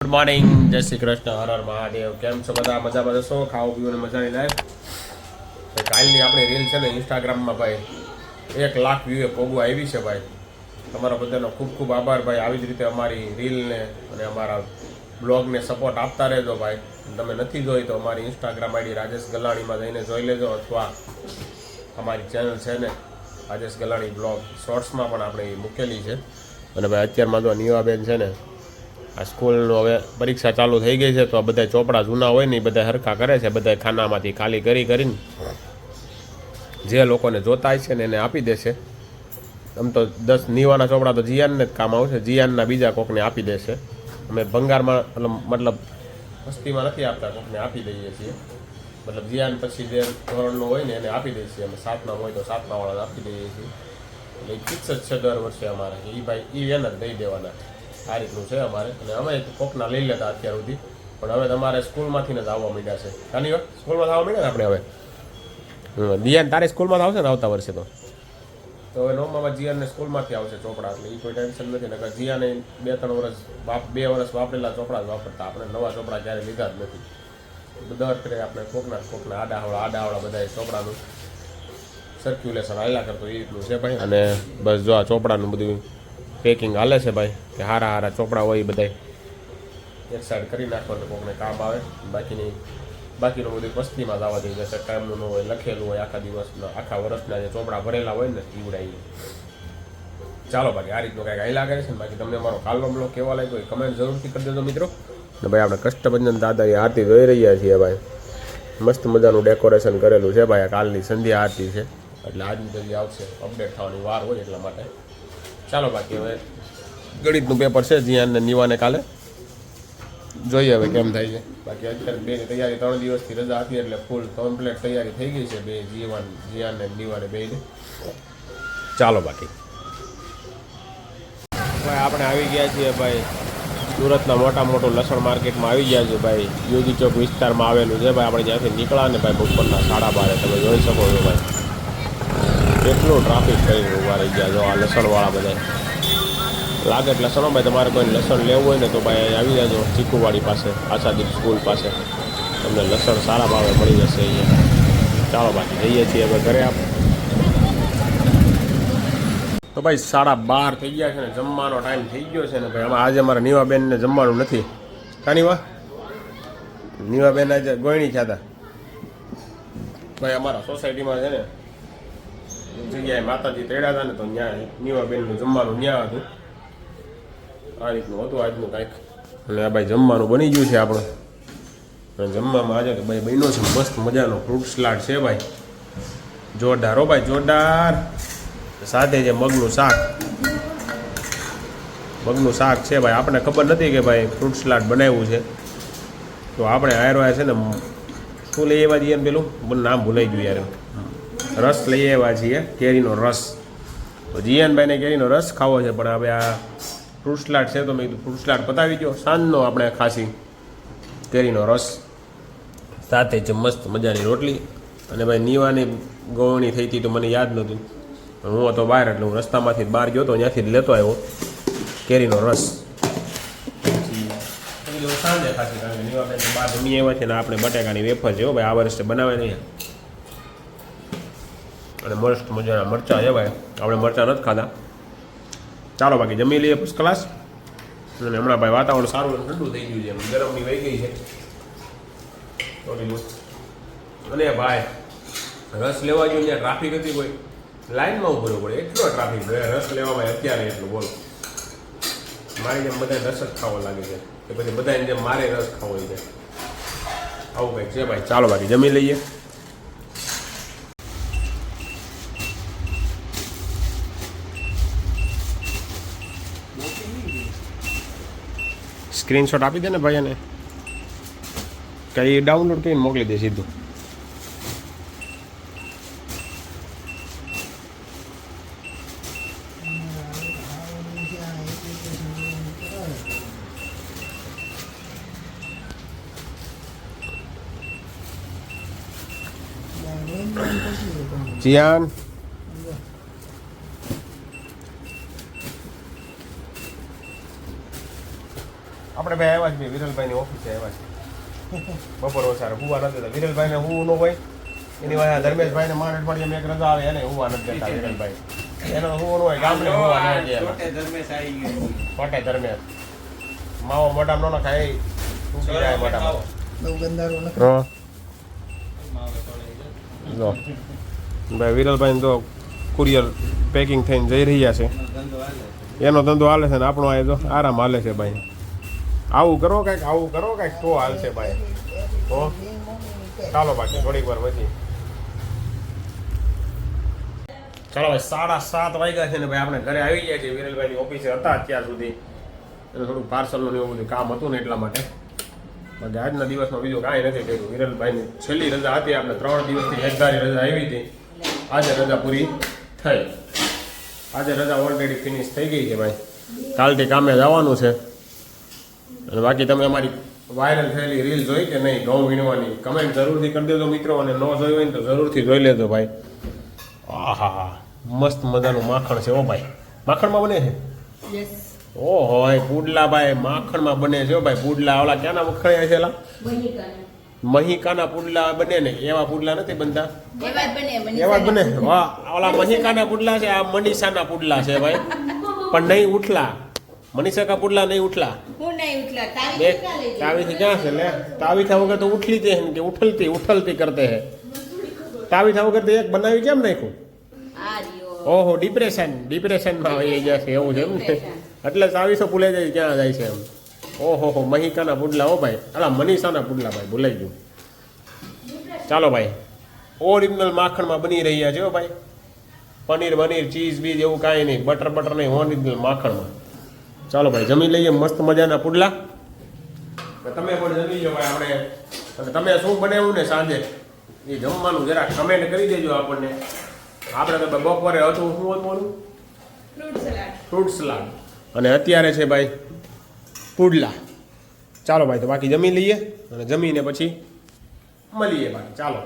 Good morning, જય શ્રી કૃષ્ણ, હર હર મહાદેવ. કેમ છો બધા? મજામાં જશો? ખાવું પીવું ને મજાની લાઈફ. કાલની આપણી રીલ છે ને ઇન્સ્ટાગ્રામમાં ભાઈ 1,00,000 વ્યૂ પોગવા આવી છે ભાઈ. તમારો બધાનો ખૂબ ખૂબ આભાર ભાઈ. આવી જ રીતે અમારી રીલને અને અમારા બ્લોગને સપોર્ટ આપતા રહેજો ભાઈ. તમે નથી જોઈ તો અમારી ઇન્સ્ટાગ્રામ આઈડી રાજેશ ગલાણીમાં જઈને જોઈ લેજો, અથવા અમારી ચેનલ છે ને રાજેશ ગલાણી બ્લોગ શોર્ટ્સમાં પણ આપણે મૂકેલી છે. અને ભાઈ અત્યારમાં જો નીવાબેન છે ને આ સ્કૂલનો હવે પરીક્ષા ચાલુ થઈ ગઈ છે, તો આ બધા ચોપડા જૂના હોય ને એ બધા હરખા કરે છે. બધા ખાનામાંથી ખાલી કરીને જે લોકોને જોતા છે ને એને આપી દેશે. આમ તો 10 નીવાના ચોપડા તો જીયાનને જ કામ આવશે, જીયાનના બીજા કોકને આપી દેશે. અમે ભંગારમાં મતલબ મસ્તીમાં નથી આપતા, કોકને આપી દઈએ છીએ. મતલબ જીયાન પછી જે ધોરણનું હોય ને એને આપી દઈએ છીએ. અમે 7માં હોય તો 7માવાળાને આપી દઈએ છીએ. એટલે એ ફિક્સ જ છે દર વર્ષે અમારે કે એ ભાઈ એને જ દઈ દેવાના. આ રીતનું છે અમારે. અને અમે કોકના લઈ લેતા અત્યાર સુધી, પણ હવે તમારે સ્કૂલમાંથી જ આવવા માંડ્યા છે. કાની વાત સ્કૂલમાં આવવા માંડ્યા ને આપણે હવે. દિયાન તારે સ્કૂલમાં આવશે ને આવતા વર્ષે તો હવે નવમામાં જીયાનને સ્કૂલમાંથી આવશે ચોપડા. એટલે એ કોઈ ટેન્શન નથી. નકર જીયાને 2-3 વર્ષ 2 વર્ષ વાપરેલા ચોપડા જ વાપરતા. આપણે નવા ચોપડા ક્યારે લીધા જ નથી. દર ફેરે આપણે કોકના આડાવડા બધા ચોપડાનું સર્ક્યુલેશન હાલ્યા કરતો એ રીતનું છે ભાઈ. અને બસ જો આ ચોપડાનું બધું પેકિંગ હાલે છે ભાઈ, કે હારા ચોપડા હોય એ બધા એક સાઈડ કરી નાખવાનું, કોકને કામ આવે. બાકીનું બધું પસ્તીમાં જ આવવા દઈ જશે. ટાઈમનું ન હોય, લખેલું હોય આખા દિવસના આખા વર્ષના જે ચોપડા ભરેલા હોય ને એ ઉડાવીએ. ચાલો બાકી આ રીતનું કાંઈક હાલ્યા કરે છે ને. બાકી તમને અમારો કાલનો બ્લોગ કેવા લાગ્યો એ કમેન્ટ જરૂરથી કરી દેજો મિત્રો. ને ભાઈ આપણે કષ્ટભંજન દાદા એ આરતી જોઈ રહ્યા છીએ ભાઈ. મસ્ત મજાનું ડેકોરેશન કરેલું છે ભાઈ. આ કાલની સંધ્યા આરતી છે, એટલે આજની બધી આવશે અપડેટ થવાની વાર હોય એટલા માટે. ચાલો બાકી હવે ગણિતનું પેપર છે જીયાનને નીવાને કાલે, જોઈએ હવે કેમ થાય છે. બાકી અત્યારે બેની તૈયારી 3 દિવસથી રજા હતી એટલે ફૂલ કમ્પ્લીટ તૈયારી થઈ ગઈ છે બે જીયાનને નીવાને બેને. ચાલો બાકી ભાઈ આપણે આવી ગયા છીએ ભાઈ સુરતના મોટું લસણ માર્કેટમાં આવી ગયા છે ભાઈ. યોગી ચોક વિસ્તારમાં આવેલું છે ભાઈ. આપણે જ્યાંથી નીકળ્યા ને ભાઈ બપોરના 12:30 તમે જોઈ શકો છો ભાઈ કેટલું ટ્રાફિક કરીને ઊભા રહી ગયા. જો આ લસણવાળા બધા લાગે લસણો ભાઈ. તમારે કોઈ લસણ લેવું હોય ને તો ભાઈ આવી જાજો ચીકુવાડી પાસે, આશાદીપ સ્કૂલ પાસે. તમને લસણ સારા ભાવે મળી જશે અહીંયા. ચાલો બાકી જઈએ છીએ હવે ઘરે આપણે. તો ભાઈ 12:30 થઈ ગયા છે ને જમવાનો ટાઈમ થઈ ગયો છે ને ભાઈ. આમાં આજે અમારા નીવાબેનને જમવાનું નથી. કાનીવા નીવાબેન આજે ગોયણી થયા હતા ભાઈ. અમારા સોસાયટીમાં છે ને જગ્યાએ માતાજી તેડ્યા હતા ને તો ત્યાં નીવાબેનનું જમવાનું ત્યાં હતું. આ રીતનું હતું આજનું કાંઈક. અને આ ભાઈ જમવાનું બની ગયું છે આપણું. અને જમવામાં આજે તો ભાઈ બન્યો છે મસ્ત મજાનો ફ્રૂટ સલાડ છે ભાઈ. જોરદાર હો ભાઈ, જોરદાર. સાથે જે મગનું શાક છે ભાઈ. આપણને ખબર નથી કે ભાઈ ફ્રૂટ સલાડ બનાવ્યું છે, તો આપણે આયરવાય છે ને શું લઈ આવ્યા છીએ પેલું નામ ભૂલાઈ ગયું યાર. રસ લઈ આવ્યા છીએ, કેરીનો રસ. તો જીયાનભાઈને કેરીનો રસ ખાવો છે, પણ હવે આ ફ્રૂટ સલાડ છે તો મેં કીધું ફ્રૂટ સલાડ પતાવી દો. સાંજનો આપણે ખાસી કેરીનો રસ સાથે જ મસ્ત મજાની રોટલી. અને ભાઈ નીવાની ગવણી થઈ હતી તો મને યાદ નહોતું. હું હતો બહાર એટલે હું રસ્તામાંથી બહાર ગયો તો ત્યાંથી જ લેતો આવ્યો કેરીનો રસ. પછી સાંજે ખાસી, કારણ કે નીવાબેન બહાર જમી આવ્યા છે ને આપણે બટાકાની વેફર છે હો ભાઈ. આ વર્ષે બનાવે નહીં. અને મસ્ત મજાના મરચાં છે ભાઈ. આપણે મરચાં નથી ખાધા. ચાલો બાકી જમી લઈએ ફર્સ્ટ ક્લાસ. અને હમણાં ભાઈ વાતાવરણ સારું ઠંડુ થઈ ગયું છે, ગરમની વહી ગઈ છે થોડી. અને ભાઈ રસ લેવા ગયો ત્યાં ટ્રાફિક હતી, કોઈ લાઈનમાં ઉભો રહેવું પડે એટલો ટ્રાફિક રસ લેવામાં અત્યારે એટલું. બોલો મારી જેમ બધાને રસ જ ખાવો લાગે છે કે પછી બધાને જેમ મારે રસ ખાવો છે, આવું કંઈક છે ભાઈ. ચાલો બાકી જમી લઈએ. સ્ક્રીનશોટ આપી દે ને ભાઈ, એને કંઈ ડાઉનલોડ કરીને મોકલી દે સીધું. જીયાન આપણે ભાઈ આવ્યા છીએ વિરલભાઈની ઓફિસે આવ્યા છીએ બપોર ઓછારે હુવા નથી દેતા વિરલભાઈને હુવું ન હોય એની વાય ધર્મેશભાઈને માંડ અઠવાડિયામાં એક રજા આવે એને હુવા નથી દેતા વિરલભાઈ એનો હુવો ન હોય ગામને હુવા ન દે કોટે ધર્મેશ માવો મોઢામાં ન ખાય તૂટી જાય મોઢામાં બહુ ગંદારો નથી. હા જો ભાઈ વિરલભાઈ તો કુરિયર પેકિંગ થઈને જઈ રહ્યા છે એનો ધંધો હાલે છે ને આપણો આ જો આરામ હાલે છે ભાઈ આવું કરો કાંઈક તો હાલશે ભાઈ તો ચાલો બાકી થોડીક વાર પછી ચાલો ભાઈ 7:30 વાગ્યા છે ને ભાઈ આપણે ઘરે આવી ગયા છીએ વિરલભાઈની ઓફિસે હતા અત્યાર સુધી એટલે થોડું પાર્સલનું એવું બધું કામ હતું ને એટલા માટે બાકી આજના દિવસમાં બીજું કાંઈ નથી કર્યું વિરલભાઈની છેલ્લી રજા હતી આપણે 3 દિવસથી એકધારી રજા આવી હતી આજે રજા પૂરી થઈ આજે રજા ઓલરેડી ફિનિશ થઈ ગઈ છે ભાઈ કાલથી કામે જવાનું છે અને બાકી તમે અમારી વાયરલ થયેલી રીલ જોઈ કે નહીં ઘઉં વીણવાની કમેન્ટ જરૂરથી કરી દેજો મિત્રો અને ન જોઈ હોય ને તો જરૂરથી જોઈ લેજો ભાઈ આહા મસ્ત મજાનું માખણ છે ઓ ભાઈ માખણમાં બને છે યસ ઓહો ભાઈ પુડલા ભાઈ માખણમાં બને છે હો ભાઈ પુડલા ઓલા ક્યાંના મખણ્યા છે એલા મહિકાના પુડલા બને ને એવા પુડલા નથી બનતા એવા જ બને વાહ ઓલા મહિકાના પુડલા છે આ મનીષાના પુડલા છે ભાઈ પણ નહીં ઉઠલા મનીષા કા પુડલા નહીં ઉઠલા તાવીથી ક્યાં છે લે તાવીથા વગર તો ઉઠલી તે કે ઉઠલતી કરતે હે તાવીથા વગર તો એક બનાવી કેમ નાખ્યું ઓહો ડિપ્રેશનમાં આવી જશે એવું છે એમ ને એટલે તાવીસો ભૂલાઈ જાય ક્યાં જાય છે એમ ઓહો હો મહિકાના પુડલા ઓ ભાઈ અલા મનીષાના પુડલા ભાઈ ભૂલાઈ ગયું ચાલો ભાઈ ઓરિજિનલ માખણમાં બની રહ્યા છે હો ભાઈ પનીર ચીઝ બીજ એવું કાંઈ નહીં બટર નહીં ઓરિજિનલ માખણમાં ચાલો ભાઈ જમી લઈએ મસ્ત મજાના પુડલા તમે પણ જમી લો ભાઈ આપણે અને તમે શું બનાવ્યું ને સાંજે એ જમવાનું જરા કમેન્ટ કરી દેજો આપણને આપણે તો બપોરે હતું શું હતું બોલું ફ્રૂટ સલાડ અને અત્યારે છે ભાઈ પુડલા ચાલો ભાઈ તો બાકી જમી લઈએ અને જમીને પછી મળીએ બાકી ચાલો